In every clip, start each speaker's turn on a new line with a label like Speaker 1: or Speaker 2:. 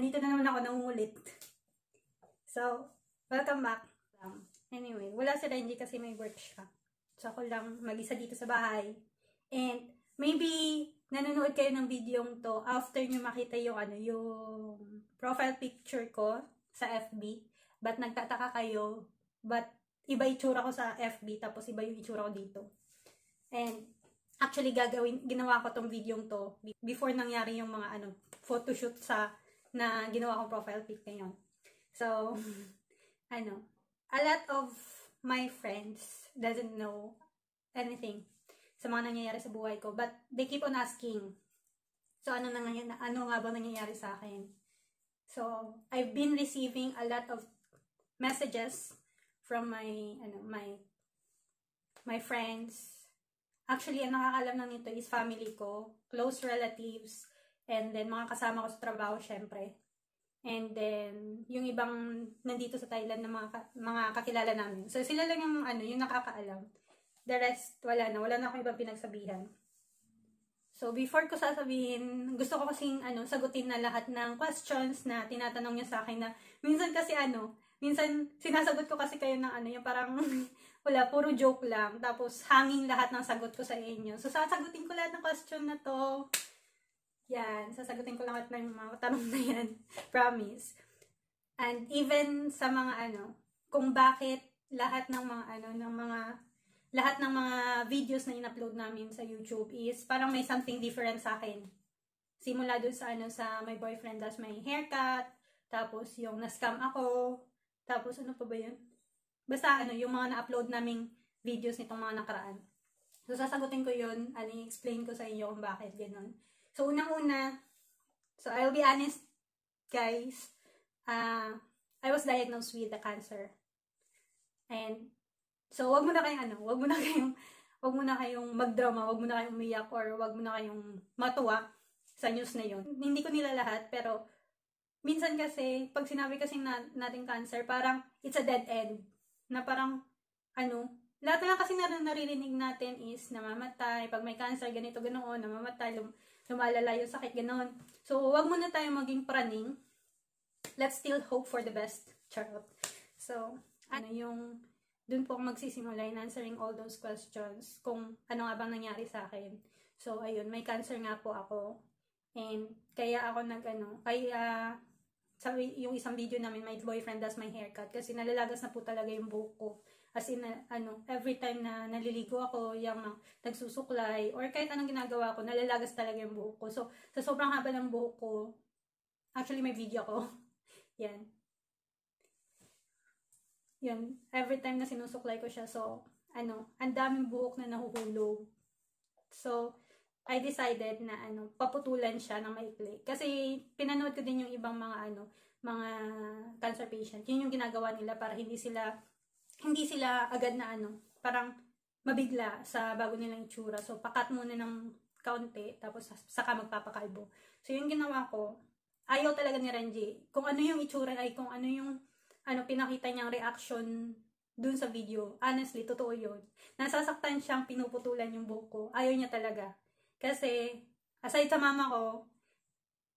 Speaker 1: Nandito na naman ako nangungulit. So, welcome back. Anyway, wala si Renji kasi may work siya. So, ako lang mag-isa dito sa bahay. And, maybe, nanonood kayo ng video to after nyo makita yung, yung profile picture ko sa FB. But, nagtataka kayo. But, iba itsura ko sa FB, tapos iba yung itsura ko dito. And, actually, ginawa ko tong video to before nangyari yung mga, photoshoot na ginawa kong profile pic ngayon. So, a lot of my friends doesn't know anything sa mga nangyayari sa buhay ko. But, they keep on asking, so, ano nga ba nangyayari sa akin? So, I've been receiving a lot of messages from my friends. Actually, ang nakakalam na nito is family ko, close relatives, and then mga kasama ko sa trabaho, syempre. And then, yung ibang nandito sa Thailand na mga kakilala namin. So, sila lang yung nakakaalam. The rest, wala na akong ibang pinagsabihan. So, before ko sasabihin, gusto ko kasing, sagutin na lahat ng questions na tinatanong niya sa akin na, minsan kasi minsan sinasagot ko kasi kayo ng yung parang, wala, puro joke lang. Tapos, hanging lahat ng sagot ko sa inyo. So, sasagutin ko lahat ng question na to. Yan, sasagutin ko lahat ng mga tanong na yan. Promise. And even sa mga kung bakit lahat ng mga videos na in-upload namin sa YouTube is parang may something different sa akin. Simula dun sa sa my boyfriend does my haircut, tapos yung na-scam ako, tapos ano pa ba yun? Basta yung mga na-upload naming videos nitong mga nakaraan. So sasagutin ko yun, i-explain ko sa inyo kung bakit gano'n. So, unang-una, so I'll be honest, guys, I was diagnosed with the cancer. And, so, wag mo na kayong magdrama, wag mo na kayong umiyak, or wag mo na kayong matuwa sa news na yun. Hindi ko nila lahat, pero, minsan kasi, pag sinabi kasi natin cancer, parang, it's a dead end. Na parang, lahat na kasi naririnig natin is namamatay, pag may cancer, ganito, ganoon, namamatay, lumalala yung sakit, ganoon. So, wag muna tayo maging praning. Let's still hope for the best. Charot. So, dun po ako magsisimula in answering all those questions, kung ano nga bang nangyari sa akin. So, ayun, may cancer nga po ako. And, kaya ako sabi, yung isang video namin, my boyfriend does my haircut, kasi nalalagas na po talaga yung buhok ko. As in, every time na naliligo ako, yung nagsusuklay, or kahit anong ginagawa ko, nalalagas talaga yung buhok ko. So, sa sobrang haba ng buhok ko, actually may video ko. Yan. Yun. Every time na sinusuklay ko siya, so, ang daming buhok na nahuhulog. So, I decided na paputulan siya ng maikli. Kasi pinanood ko din yung ibang mga mga cancer patient. Yun yung ginagawa nila para hindi sila agad na parang mabigla sa bago nilang itsura. So pakat muna ng kaunti, tapos saka magpapakalbo. So yung ginawa ko, ayaw talaga ni Renji. Kung ano yung itsura ay kung ano yung pinakita niyang reaction dun sa video. Honestly, totoo yun. Nasasaktan siyang pinuputulan yung buhok ko. Ayaw niya talaga. Kasi, aside sa mama ko,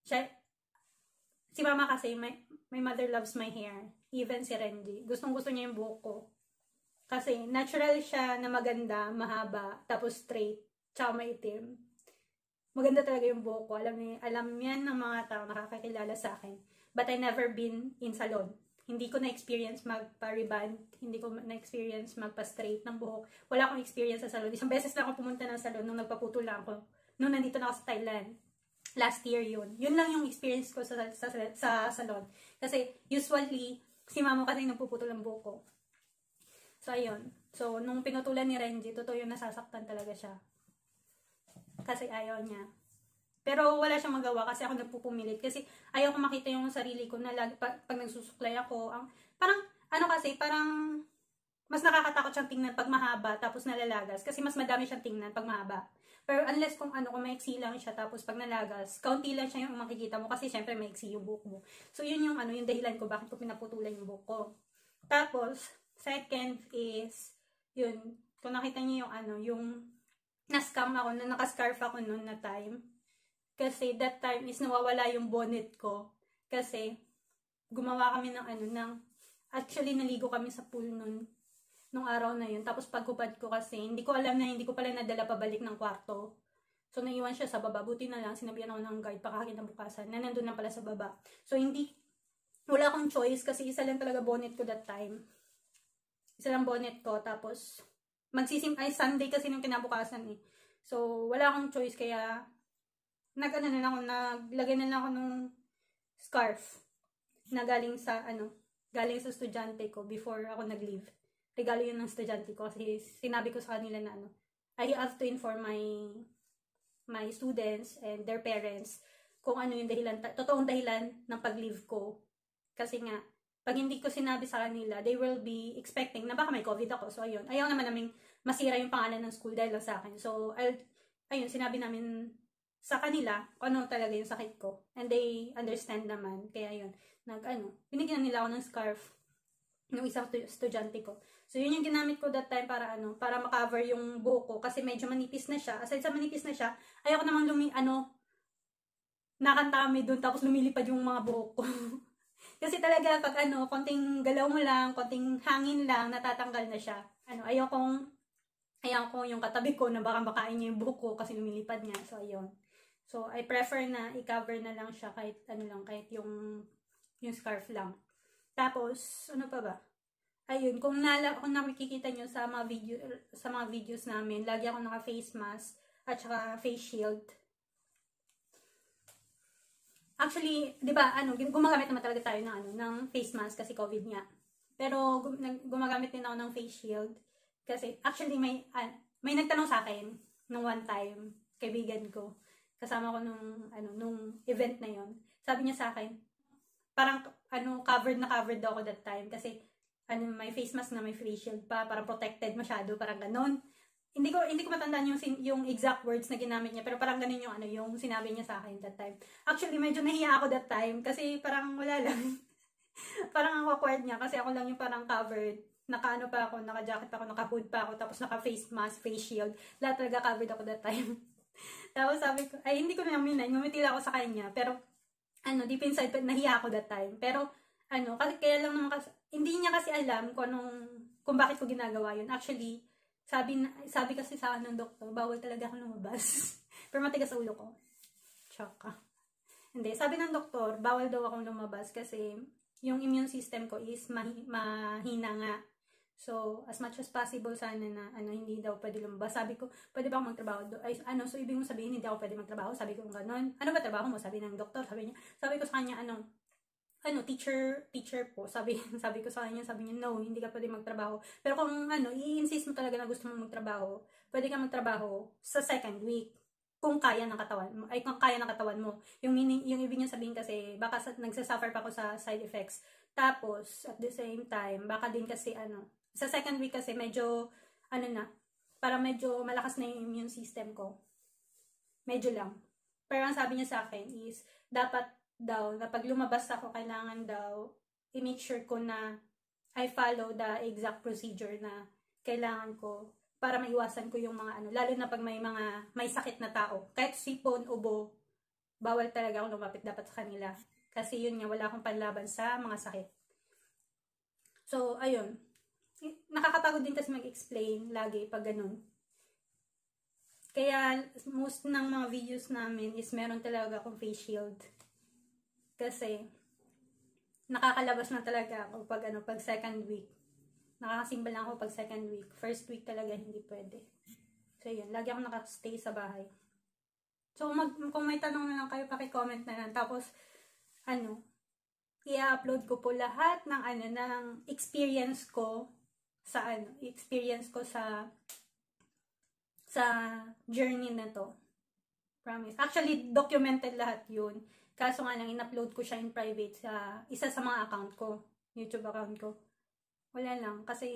Speaker 1: si mama kasi, my mother loves my hair. Even si Renji. Gustong-gusto niya yung buhok ko. Kasi, natural siya na maganda, mahaba, tapos straight, tsaka maitim. Maganda talaga yung buhok ko. Alam yan ng mga tao nakakakilala sa akin. But I never been in salon. Hindi ko na-experience magpa-reband. Hindi ko na-experience magpa-straight ng buhok. Wala akong experience sa salon. Isang beses lang ako pumunta ng salon nung nagpaputol lang ako. Nung nandito na ako sa Thailand. Last year yun. Yun lang yung experience ko sa salon. Kasi usually, si mama kasi nagpuputol ang buhok ko. So, ayun. So, nung pinutulan ni Renji, totoo yung nasasaktan talaga siya. Kasi ayaw niya. Pero wala siyang magawa kasi ako nagpupumilit. Kasi ayaw ko makita yung sarili ko na pag nagsusuklay ako. Parang mas nakakatakot siyang tingnan pag mahaba tapos nalalagas. Kasi mas madami siyang tingnan pag mahaba. Pero unless kung maiksi lang siya tapos pag nalagas, kaunti lang siya yung makikita mo kasi syempre maiksi yung buhok mo. So yun yung yung dahilan ko bakit ko pinaputulan yung buhok ko. Tapos, second is, yun, kung nakita niyo yung na-scam ako, nakascarf ako noon na time. Kasi that time is nawawala yung bonnet ko. Kasi, gumawa kami ng actually naligo kami sa pool nung araw na yun. Tapos pagkupad ko kasi, hindi ko alam na hindi ko pala nadala pabalik ng kwarto. So, naiwan siya sa baba. Buti na lang, sinabihan ako ng guard pakakinabukasan na nandun na pala sa baba. So, wala akong choice kasi isa lang talaga bonnet ko that time. Isa lang bonnet ko. Tapos, Sunday kasi nung kinabukasan eh. So, wala akong choice kaya, naglagay na lang ako nung scarf na galing sa estudyante ko before ako nag-leave. Regalo yun ng estudyante ko kasi sinabi ko sa kanila na I have to inform my students and their parents kung ano yung totoong dahilan ng pag-leave ko. Kasi nga, pag hindi ko sinabi sa kanila, they will be expecting na baka may COVID ako. So, ayun. Ayaw naman naming masira yung pangalan ng school dahil lang sa akin. So, sinabi namin sa kanila kung ano talaga yung sakit ko. And they understand naman. Kaya yun, binigyan nila ako ng scarf ng isang estudyante ko. So, yun yung ginamit ko that time para ma-cover yung buhok ko kasi medyo manipis na siya. Aside sa manipis na siya, ayoko namang nakanta kami dun tapos lumilipad yung mga buhok ko. Kasi talaga pag konting galaw mo lang, konting hangin lang, natatanggal na siya. Ayoko yung katabi ko na baka makain niya yung buhok ko kasi lumilipad nga. So, ayun. So, I prefer na i-cover na lang siya kahit kahit yung scarf lang. Tapos, ano pa ba? Ayun, kung nakikita nyo sa mga videos namin, lagi ako naka-face mask at saka face shield. Actually, 'di ba, gumagamit naman talaga tayo ng face mask kasi COVID nga. Pero gumagamit din ako ng face shield kasi actually may nagtanong sa akin nung one time, kaibigan ko. Kasama ko nung event na 'yon. Sabi niya sa akin, parang covered daw ako that time kasi may face mask na may face shield pa, parang protected masyado, parang ganon. Hindi ko matandaan yung exact words na ginamit niya, pero parang ganun yung sinabi niya sa akin that time. Actually, medyo nahiya ako that time kasi parang wala lang. Parang ang awkward niya kasi ako lang yung parang covered. Naka-jacket pa ako, naka-hood pa ako, tapos naka-face mask, face shield. Lahat talaga covered ako that time. Tapos sabi ko, hindi ko namin ngumiti ako sa kanya, pero deep inside, nahiya ako that time. Pero, kasi kaya lang naman kasi, hindi niya kasi alam kung bakit ko ginagawa yun. Actually, sabi kasi sa akin ng doktor, bawal talaga ako lumabas. Pero matigas sa ulo ko. Tsaka. Hindi, sabi ng doktor, bawal daw akong lumabas kasi yung immune system ko is mahina nga. So, as much as possible sana na hindi daw pwede lumabas. Sabi ko, pwede ba akong magtrabaho? So ibig mong sabihin hindi ako pwede magtrabaho? Sabi ko gano'n. Ano ba trabaho mo? Sabi ng doktor. Sabi ko sa kanya, teacher po. Sabi ko sa kanya, sabi niya, no, hindi ka pwede magtrabaho. Pero kung i-insist mo talaga na gusto mong magtrabaho, pwede ka magtrabaho sa second week. Kung kaya ng katawan mo. Yung ibig niya sabihin kasi, baka nagsasuffer pa ako sa side effects. Tapos, at the same time, baka din kasi sa second week kasi medyo, para medyo malakas na yung immune system ko. Medyo lang. Pero ang sabi niya sa akin is, dapat daw, na pag lumabas ako, kailangan daw, i-make sure ko na I follow the exact procedure na kailangan ko para maiwasan ko yung mga lalo na pag may sakit na tao. Kahit sipon, ubo, bawal talaga akong lumapit dapat sa kanila. Kasi yun nga, wala akong panlaban sa mga sakit. So, ayun. Nakakapagod din kasi mag-explain lagi pag ganun. Kaya, most ng mga videos namin is meron talaga akong face shield. Kasi, nakakalabas na talaga ako pag second week. Nakakasimbal lang ako pag second week. First week talaga hindi pwede. So, yun. Lagi ako nakastay sa bahay. So, kung may tanong na lang kayo, paki-comment na lang. Tapos, i-upload ko po lahat ng experience ko sa sa journey na to. Promise. Actually, documented lahat yun. Kaso nga lang, in-upload ko siya in private sa isa sa mga account ko. YouTube account ko. Wala lang. Kasi,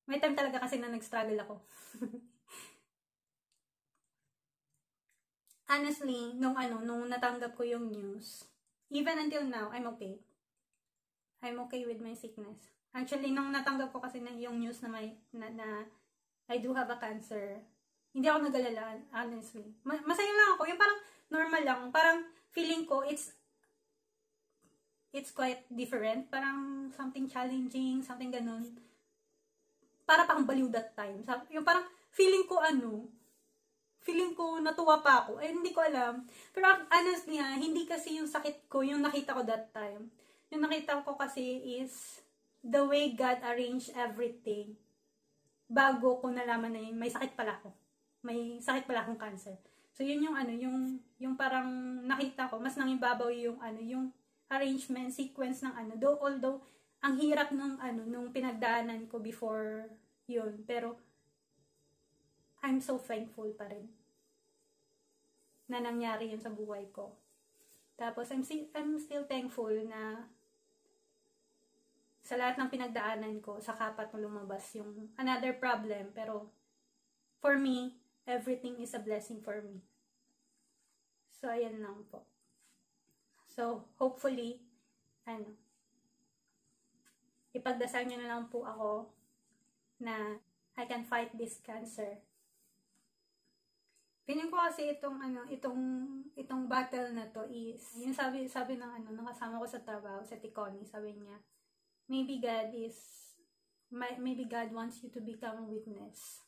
Speaker 1: may time talaga kasi na nag-struggle ako. Honestly, nung natanggap ko yung news, even until now, I'm okay. I'm okay with my sickness. Actually, nung natanggap ko kasi yung news na I do have a cancer, hindi ako nag-alala, honestly. Masaya lang ako. Yung parang normal lang. Parang feeling ko, it's it's quite different. Parang something challenging, something ganun. Para pang baliw that time. Yung parang feeling ko natuwa pa ako. Eh, hindi ko alam. Pero honestly hindi kasi yung sakit ko yung nakita ko that time. Yung nakita ko kasi is the way God arranged everything. Bago ko nalaman na yun, may sakit pala ako. May sakit pala akong cancer. So, yun yung yung parang nakita ko, mas nangibabaw yung yung arrangement, sequence ng although, ang hirap nung pinagdaanan ko before yun. Pero, I'm so thankful pa rin na nangyari yun sa buhay ko. Tapos, I'm still thankful na sa lahat ng pinagdaanan ko, sa kapat na lumabas yung another problem. Pero, for me, everything is a blessing for me. So, ayan lang po. So, hopefully, ipagdasal nyo na lang po ako na I can fight this cancer. Piling ko kasi itong battle na to is, yung sabi ng ng kasama ko sa trabaho, sa Ticoni, sabi niya, maybe God wants you to become a witness.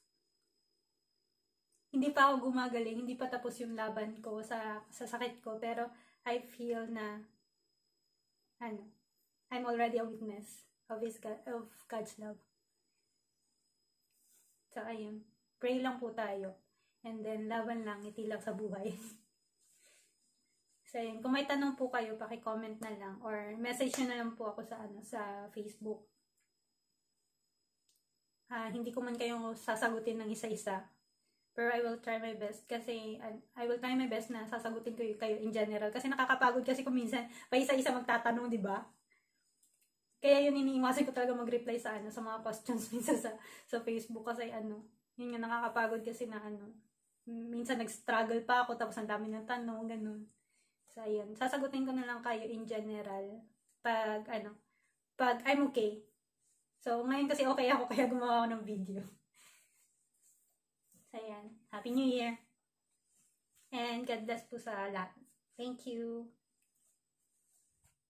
Speaker 1: Hindi pa ako gumagaling, hindi pa tapos yung laban ko sa sakit ko, pero I feel na I'm already a witness of God's love. So ayun, pray lang po tayo, and then laban lang, ngiti lang sa buhay. So ayun, kung may tanong po kayo, paki-comment na lang or message na lang po ako sa Facebook. Hindi ko man kayo sasagutin ng isa-isa. Pero I will try my best kasi I will try my best na sasagutin ko kayo in general kasi nakakapagod kasi kung minsan pa isa-isa magtatanong, di ba? Kaya yun iniiwasan ko talaga mag-reply sa mga questions minsan sa Facebook kasi yun yung nakakapagod kasi na minsan nag-struggle pa ako tapos ang dami ng tanong, ganun. So ayun, sasagutin ko na lang kayo in general pag I'm okay. So ngayon kasi okay ako kaya gumawa ako ng video. So, ayan. Happy New Year! And God bless po sa lahat. Thank you!